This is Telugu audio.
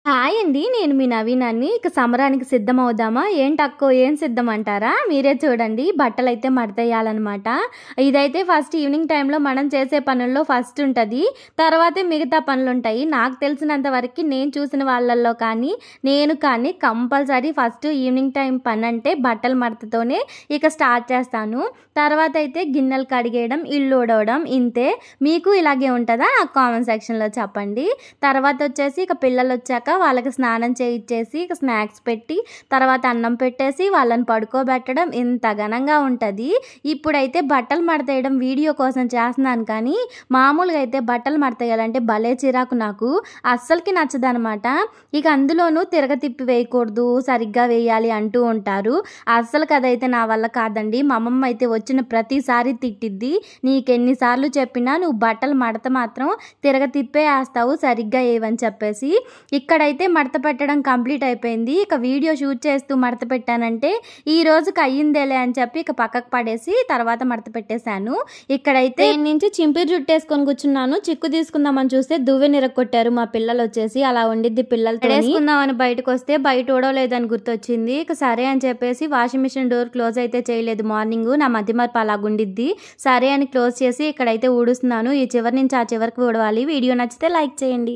హాయ్ అండి. నేను మీ నవీనాన్ని. ఇక సమరానికి సిద్ధమవుదామా? ఏంటక్కో ఏం సిద్ధమంటారా? మీరే చూడండి. బట్టలైతే మడతేయాలనమాట. ఇదైతే ఫస్ట్ ఈవినింగ్ టైంలో మనం చేసే పనుల్లో ఫస్ట్ ఉంటది. తర్వాతే మిగతా పనులుంటాయి. నాకు తెలిసినంత వరకి నేను చూసిన వాళ్ళల్లో కానీ, నేను కానీ కంపల్సరీ ఫస్ట్ ఈవినింగ్ టైం పనంటే బట్టల మడతతోనే ఇక స్టార్ట్ చేస్తాను. తర్వాత అయితే గిన్నెలు కడిగేయడం, ఇల్లు ఊడవడం ఇంతే. మీకు ఇలాగే ఉంటుందా? నాకు కామెంట్ సెక్షన్‌లో చెప్పండి. తర్వాత వచ్చేసి ఇక పిల్లలొచ్చాక వాళ్ళకి స్నానం చేయించేసి ఇక స్నాక్స్ పెట్టి తర్వాత అన్నం పెట్టేసి వాళ్ళని పడుకోబెట్టడం ఇంత ఘనంగా ఉంటుంది. ఇప్పుడైతే బట్టలు మడతేయడం వీడియో కోసం చేస్తున్నాను కానీ మామూలుగా అయితే బట్టలు మడతేయాలంటే భలే చిరాకు నాకు. అస్సలకి నచ్చదనమాట. ఇక అందులోనూ తిరగతిప్పి వేయకూడదు, సరిగ్గా వేయాలి అంటూ ఉంటారు. అస్సలకి అదైతే నా వల్ల కాదండి. మా అమ్మమ్మ అయితే వచ్చిన ప్రతిసారి తిట్టిద్ది. నీకెన్నిసార్లు చెప్పినా నువ్వు బట్టలు మడత మాత్రం తిరగతిప్పే వేస్తావు, సరిగ్గా వేయవని చెప్పేసి. ఇక్కడైతే మడత పెట్టడం కంప్లీట్ అయిపోయింది. ఇక వీడియో షూట్ చేస్తూ మడత పెట్టానంటే ఈ రోజుకి అయ్యిందేలే అని చెప్పి ఇక పక్కకు పడేసి తర్వాత మడత పెట్టేశాను. ఇక్కడైతే నుంచి చింపిరి జుట్టేసుకొని కూర్చున్నాను. చిక్కు తీసుకుందామని చూస్తే దువ్వె నిరగొట్టారు మా పిల్లలు వచ్చేసి. అలా ఉండిద్ది పిల్లలతో. వేసుకుందామని బయటకు వస్తే బయట ఊడవలేదని గుర్తొచ్చింది. ఇక సరే అని చెప్పేసి వాషింగ్ మిషన్ డోర్ క్లోజ్ అయితే చేయలేదు మార్నింగ్. నా మధ్యమర్పు అలాగుండిద్ది. సరే అని క్లోజ్ చేసి ఇక్కడైతే ఊడుస్తున్నాను. ఈ చివరి నుంచి ఆ చివరికి ఊడవాలి. వీడియో నచ్చితే లైక్ చేయండి.